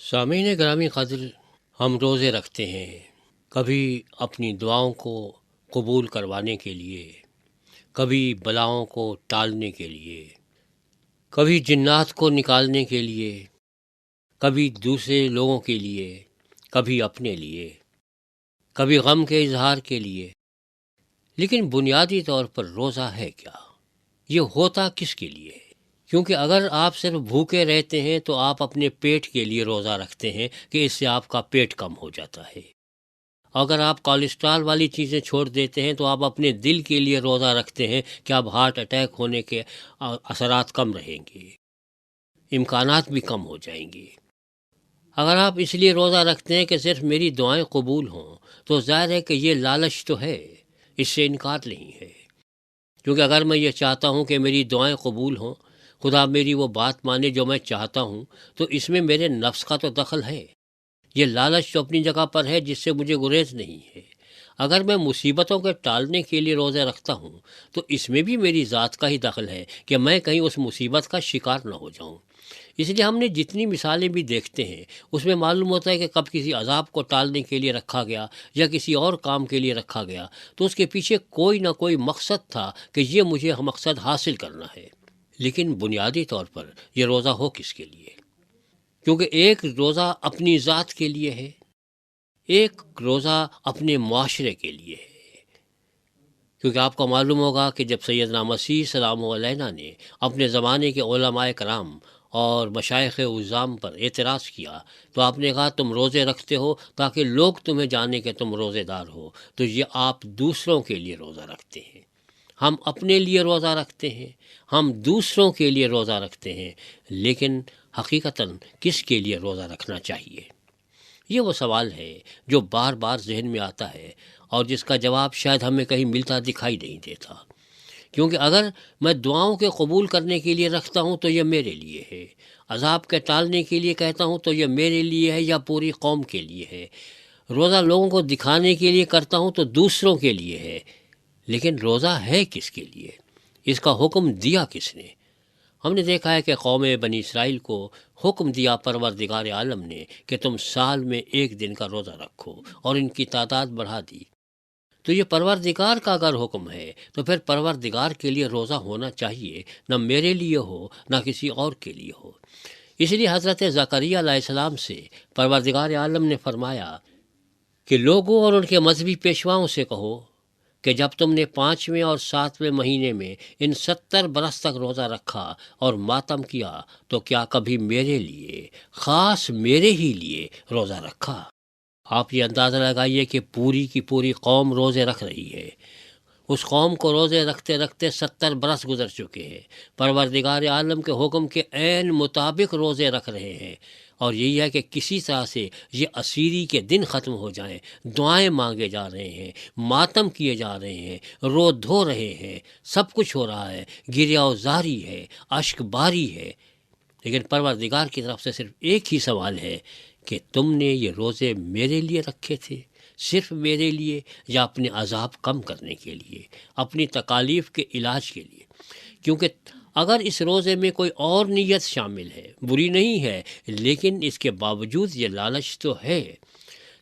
سامعین گرامی قدر، ہم روزے رکھتے ہیں، کبھی اپنی دعاؤں کو قبول کروانے کے لیے، کبھی بلاؤں کو ٹالنے کے لیے، کبھی جنات کو نکالنے کے لیے، کبھی دوسرے لوگوں کے لیے، کبھی اپنے لیے، کبھی غم کے اظہار کے لیے۔ لیکن بنیادی طور پر روزہ ہے کیا؟ یہ ہوتا کس کے لیے ہے؟ کیونکہ اگر آپ صرف بھوکے رہتے ہیں تو آپ اپنے پیٹ کے لیے روزہ رکھتے ہیں کہ اس سے آپ کا پیٹ کم ہو جاتا ہے۔ اگر آپ کولیسٹرول والی چیزیں چھوڑ دیتے ہیں تو آپ اپنے دل کے لیے روزہ رکھتے ہیں کہ اب ہارٹ اٹیک ہونے کے اثرات کم رہیں گے، امکانات بھی کم ہو جائیں گے۔ اگر آپ اس لیے روزہ رکھتے ہیں کہ صرف میری دعائیں قبول ہوں تو ظاہر ہے کہ یہ لالچ تو ہے، اس سے انکار نہیں ہے۔ کیونکہ اگر میں یہ چاہتا ہوں کہ میری دعائیں قبول ہوں، خدا میری وہ بات مانے جو میں چاہتا ہوں، تو اس میں میرے نفس کا تو دخل ہے۔ یہ لالچ تو اپنی جگہ پر ہے جس سے مجھے گریز نہیں ہے۔ اگر میں مصیبتوں کے ٹالنے کے لیے روزے رکھتا ہوں تو اس میں بھی میری ذات کا ہی دخل ہے کہ میں کہیں اس مصیبت کا شکار نہ ہو جاؤں۔ اس لیے ہم نے جتنی مثالیں بھی دیکھتے ہیں اس میں معلوم ہوتا ہے کہ کب کسی عذاب کو ٹالنے کے لیے رکھا گیا یا کسی اور کام کے لیے رکھا گیا تو اس کے پیچھے کوئی نہ کوئی مقصد تھا کہ یہ مجھے مقصد حاصل کرنا ہے۔ لیکن بنیادی طور پر یہ روزہ ہو کس کے لیے؟ کیونکہ ایک روزہ اپنی ذات کے لیے ہے، ایک روزہ اپنے معاشرے کے لیے ہے۔ کیونکہ آپ کو معلوم ہوگا کہ جب سیدنا مسیح سلام علیہ نے اپنے زمانے کے علماء کرام اور مشائخ عظام پر اعتراض کیا تو آپ نے کہا تم روزے رکھتے ہو تاکہ لوگ تمہیں جانیں کہ تم روزے دار ہو، تو یہ آپ دوسروں کے لیے روزہ رکھتے ہیں۔ ہم اپنے لیے روزہ رکھتے ہیں، ہم دوسروں کے لیے روزہ رکھتے ہیں، لیکن حقیقتاً کس کے لیے روزہ رکھنا چاہیے؟ یہ وہ سوال ہے جو بار بار ذہن میں آتا ہے اور جس کا جواب شاید ہمیں کہیں ملتا دکھائی نہیں دیتا۔ کیونکہ اگر میں دعاؤں کے قبول کرنے کے لیے رکھتا ہوں تو یہ میرے لیے ہے، عذاب کے ٹالنے کے لیے کہتا ہوں تو یہ میرے لیے ہے یا پوری قوم کے لیے ہے، روزہ لوگوں کو دکھانے کے لیے کرتا ہوں تو دوسروں کے لیے ہے، لیکن روزہ ہے کس کے لیے؟ اس کا حکم دیا کس نے؟ ہم نے دیکھا ہے کہ قوم بنی اسرائیل کو حکم دیا پروردگار عالم نے کہ تم سال میں ایک دن کا روزہ رکھو، اور ان کی تعداد بڑھا دی۔ تو یہ پروردگار کا اگر حکم ہے تو پھر پروردگار کے لیے روزہ ہونا چاہیے، نہ میرے لیے ہو نہ کسی اور کے لیے ہو۔ اس لیے حضرت زکریا علیہ السلام سے پروردگار عالم نے فرمایا کہ لوگوں اور ان کے مذہبی پیشواؤں سے کہو کہ جب تم نے 5ویں اور 7ویں مہینے میں ان 70 برس تک روزہ رکھا اور ماتم کیا تو کیا کبھی میرے لیے، خاص میرے ہی لیے روزہ رکھا؟ آپ یہ اندازہ لگائیے کہ پوری کی پوری قوم روزے رکھ رہی ہے۔ اس قوم کو روزے رکھتے رکھتے 70 برس گزر چکے ہیں، پروردگار عالم کے حکم کے عین مطابق روزے رکھ رہے ہیں، اور یہی ہے کہ کسی طرح سے یہ اسیری کے دن ختم ہو جائیں۔ دعائیں مانگے جا رہے ہیں، ماتم کیے جا رہے ہیں، رو دھو رہے ہیں، سب کچھ ہو رہا ہے، گریہ وزاری ہے، اشک باری ہے، لیکن پروردگار کی طرف سے صرف ایک ہی سوال ہے کہ تم نے یہ روزے میرے لیے رکھے تھے، صرف میرے لیے، یا اپنے عذاب کم کرنے کے لیے، اپنی تکالیف کے علاج کے لیے؟ کیونکہ اگر اس روزے میں کوئی اور نیت شامل ہے، بری نہیں ہے، لیکن اس کے باوجود یہ لالچ تو ہے۔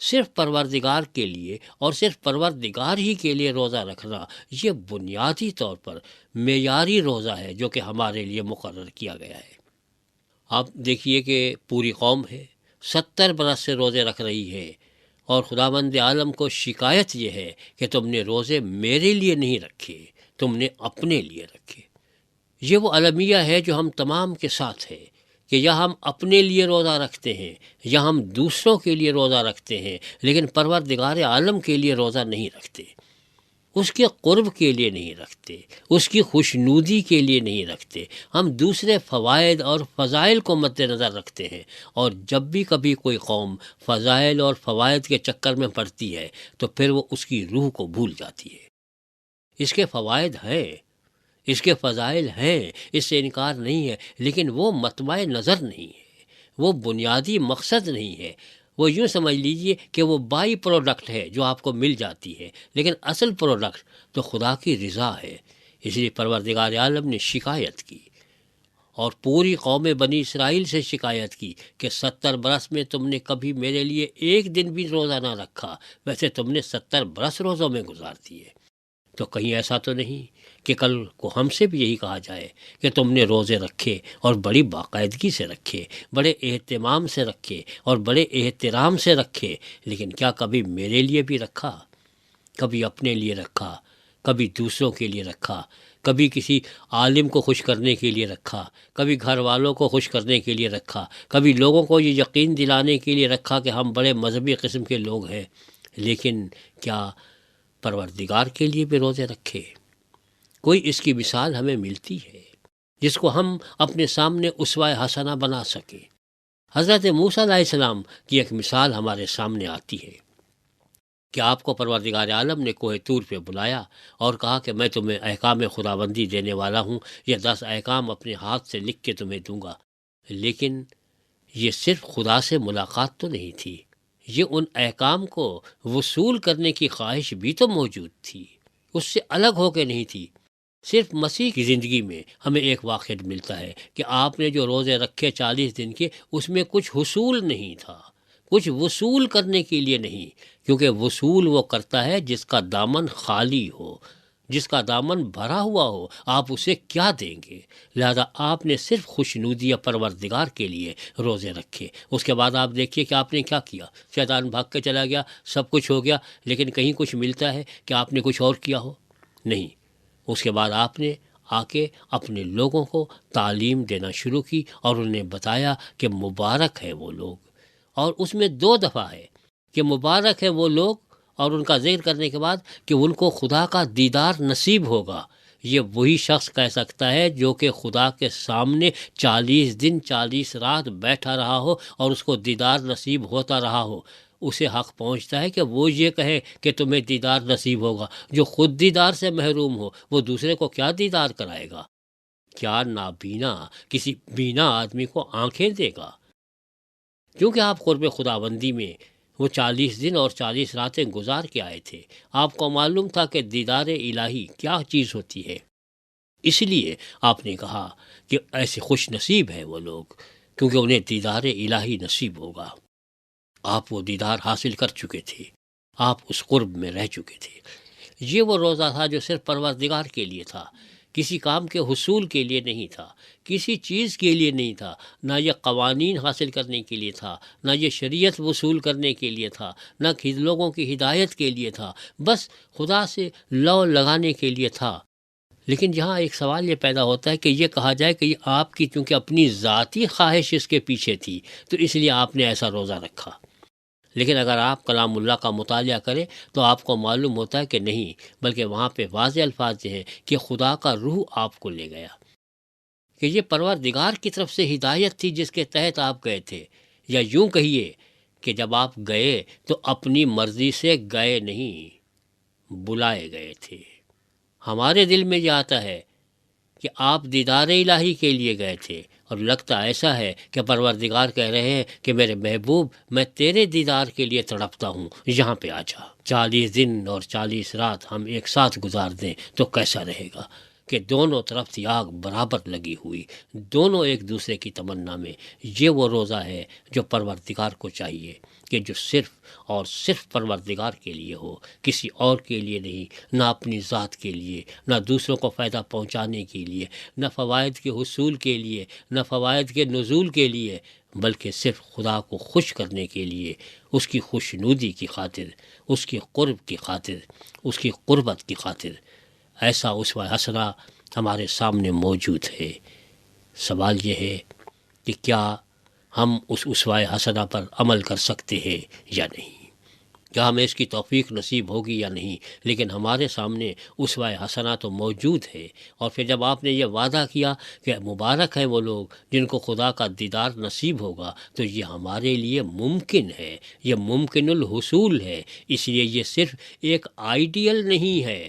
صرف پروردگار کے لیے اور صرف پروردگار ہی کے لیے روزہ رکھنا یہ بنیادی طور پر معیاری روزہ ہے جو کہ ہمارے لیے مقرر کیا گیا ہے۔ آپ دیکھیے کہ پوری قوم ہے، 70 برس سے روزے رکھ رہی ہے، اور خداوند عالم کو شکایت یہ ہے کہ تم نے روزے میرے لیے نہیں رکھے، تم نے اپنے لیے رکھے۔ یہ وہ المیہ ہے جو ہم تمام کے ساتھ ہے کہ یا ہم اپنے لیے روزہ رکھتے ہیں یا ہم دوسروں کے لیے روزہ رکھتے ہیں، لیکن پروردگار عالم کے لیے روزہ نہیں رکھتے، اس کے قرب کے لیے نہیں رکھتے، اس کی خوشنودی کے لیے نہیں رکھتے۔ ہم دوسرے فوائد اور فضائل کو مد نظر رکھتے ہیں، اور جب بھی کبھی کوئی قوم فضائل اور فوائد کے چکر میں پڑتی ہے تو پھر وہ اس کی روح کو بھول جاتی ہے۔ اس کے فوائد ہیں، اس کے فضائل ہیں، اس سے انکار نہیں ہے، لیکن وہ مطمع نظر نہیں ہے، وہ بنیادی مقصد نہیں ہے۔ وہ یوں سمجھ لیجئے کہ وہ بائی پروڈکٹ ہے جو آپ کو مل جاتی ہے، لیکن اصل پروڈکٹ تو خدا کی رضا ہے۔ اس لیے پروردگار عالم نے شکایت کی، اور پوری قوم بنی اسرائیل سے شکایت کی کہ 70 برس میں تم نے کبھی میرے لیے ایک دن بھی روزہ نہ رکھا، ویسے تم نے 70 برس روزوں میں گزار دیے۔ تو کہیں ایسا تو نہیں کہ کل کو ہم سے بھی یہی کہا جائے کہ تم نے روزے رکھے اور بڑی باقاعدگی سے رکھے، بڑے اہتمام سے رکھے اور بڑے احترام سے رکھے، لیکن کیا کبھی میرے لیے بھی رکھا؟ کبھی اپنے لیے رکھا، کبھی دوسروں کے لیے رکھا، کبھی کسی عالم کو خوش کرنے کے لیے رکھا، کبھی گھر والوں کو خوش کرنے کے لیے رکھا، کبھی لوگوں کو یہ یقین دلانے کے لیے رکھا کہ ہم بڑے مذہبی قسم کے لوگ ہیں، لیکن کیا پروردگار کے لیے بھی روزے رکھے؟ کوئی اس کی مثال ہمیں ملتی ہے جس کو ہم اپنے سامنے اسوہ حسنہ بنا سکیں؟ حضرت موسیٰ علیہ السلام کی ایک مثال ہمارے سامنے آتی ہے کہ آپ کو پروردگار عالم نے کوہ طور پہ بلایا اور کہا کہ میں تمہیں احکام خداوندی دینے والا ہوں، یہ 10 احکام اپنے ہاتھ سے لکھ کے تمہیں دوں گا۔ لیکن یہ صرف خدا سے ملاقات تو نہیں تھی، یہ ان احکام کو وصول کرنے کی خواہش بھی تو موجود تھی، اس سے الگ ہو کے نہیں تھی۔ صرف مسیح کی زندگی میں ہمیں ایک واقعہ ملتا ہے کہ آپ نے جو روزے رکھے 40 دن کے، اس میں کچھ حصول نہیں تھا، کچھ وصول کرنے کے لیے نہیں، کیونکہ وصول وہ کرتا ہے جس کا دامن خالی ہو، جس کا دامن بھرا ہوا ہو۔ آپ اسے کیا دیں گے؟ لہذا آپ نے صرف خوشنودی پروردگار کے لیے روزے رکھے۔ اس کے بعد آپ دیکھیے کہ آپ نے کیا کیا۔ شیطان بھاگ کے چلا گیا، سب کچھ ہو گیا، لیکن کہیں کچھ ملتا ہے کہ آپ نے کچھ اور کیا ہو؟ نہیں۔ اس کے بعد آپ نے آ کے اپنے لوگوں کو تعلیم دینا شروع کی اور انہیں بتایا کہ مبارک ہے وہ لوگ، اور اس میں 2 دفعہ ہے کہ مبارک ہے وہ لوگ، اور ان کا ذکر کرنے کے بعد کہ ان کو خدا کا دیدار نصیب ہوگا۔ یہ وہی شخص کہہ سکتا ہے جو کہ خدا کے سامنے 40 دن 40 رات بیٹھا رہا ہو اور اس کو دیدار نصیب ہوتا رہا ہو۔ اسے حق پہنچتا ہے کہ وہ یہ کہے کہ تمہیں دیدار نصیب ہوگا۔ جو خود دیدار سے محروم ہو وہ دوسرے کو کیا دیدار کرائے گا؟ کیا نابینا کسی بینا آدمی کو آنکھیں دے گا؟ کیونکہ آپ قرب خداوندی میں وہ 40 دن اور 40 راتیں گزار کے آئے تھے، آپ کو معلوم تھا کہ دیدار الہی کیا چیز ہوتی ہے۔ اس لیے آپ نے کہا کہ ایسے خوش نصیب ہیں وہ لوگ کیونکہ انہیں دیدار الہی نصیب ہوگا۔ آپ وہ دیدار حاصل کر چکے تھے، آپ اس قرب میں رہ چکے تھے۔ یہ وہ روزہ تھا جو صرف پروردگار کے لیے تھا، کسی کام کے حصول کے لیے نہیں تھا، کسی چیز کے لیے نہیں تھا، نہ یہ قوانین حاصل کرنے کے لیے تھا، نہ یہ شریعت وصول کرنے کے لیے تھا، نہ لوگوں کی ہدایت کے لیے تھا، بس خدا سے لو لگانے کے لیے تھا۔ لیکن یہاں ایک سوال یہ پیدا ہوتا ہے کہ یہ کہا جائے کہ یہ آپ کی چونکہ اپنی ذاتی خواہش اس کے پیچھے تھی تو اس لیے آپ نے ایسا روزہ رکھا۔ لیکن اگر آپ کلام اللہ کا مطالعہ کریں تو آپ کو معلوم ہوتا ہے کہ نہیں، بلکہ وہاں پہ واضح الفاظ ہیں کہ خدا کا روح آپ کو لے گیا، کہ یہ پروردگار کی طرف سے ہدایت تھی جس کے تحت آپ گئے تھے، یا یوں کہیے کہ جب آپ گئے تو اپنی مرضی سے گئے نہیں، بلائے گئے تھے۔ ہمارے دل میں یہ آتا ہے کہ آپ دیدار الہی کے لیے گئے تھے، اور لگتا ایسا ہے کہ پروردگار کہہ رہے ہیں کہ میرے محبوب میں تیرے دیدار کے لیے تڑپتا ہوں، یہاں پہ آ جا۔ 40 دن اور 40 رات ہم ایک ساتھ گزار دیں تو کیسا رہے گا کہ دونوں طرف سے آگ برابر لگی ہوئی، دونوں ایک دوسرے کی تمنا میں۔ یہ وہ روزہ ہے جو پروردگار کو چاہیے کہ جو صرف اور صرف پروردگار کے لیے ہو، کسی اور کے لیے نہیں، نہ اپنی ذات کے لیے، نہ دوسروں کو فائدہ پہنچانے کے لیے، نہ فوائد کے حصول کے لیے، نہ فوائد کے نزول کے لیے، بلکہ صرف خدا کو خوش کرنے کے لیے، اس کی خوشنودی کی خاطر، اس کی قرب کی خاطر، اس کی قربت کی خاطر۔ ایسا اسوہ حسنہ ہمارے سامنے موجود ہے۔ سوال یہ ہے کہ کیا ہم اس اسوہ حسنہ پر عمل کر سکتے ہیں یا نہیں؟ کیا ہمیں اس کی توفیق نصیب ہوگی یا نہیں؟ لیکن ہمارے سامنے اسوہ حسنہ تو موجود ہے۔ اور پھر جب آپ نے یہ وعدہ کیا کہ مبارک ہیں وہ لوگ جن کو خدا کا دیدار نصیب ہوگا، تو یہ ہمارے لیے ممکن ہے، یہ ممکن الحصول ہے۔ اس لیے یہ صرف ایک آئیڈیل نہیں ہے،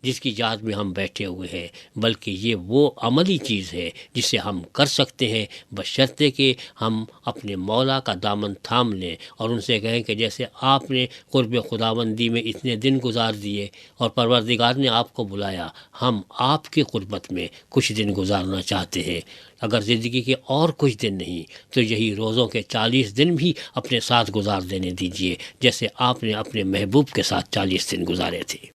جس کی یاد میں ہم بیٹھے ہوئے ہیں، بلکہ یہ وہ عملی چیز ہے جسے ہم کر سکتے ہیں، بشرطے کہ ہم اپنے مولا کا دامن تھام لیں اور ان سے کہیں کہ جیسے آپ نے قرب خداوندی میں اتنے دن گزار دیے اور پروردگار نے آپ کو بلایا، ہم آپ کی قربت میں کچھ دن گزارنا چاہتے ہیں۔ اگر زندگی کے اور کچھ دن نہیں تو یہی روزوں کے 40 دن بھی اپنے ساتھ گزار دینے دیجیے، جیسے آپ نے اپنے محبوب کے ساتھ 40 دن گزارے تھے۔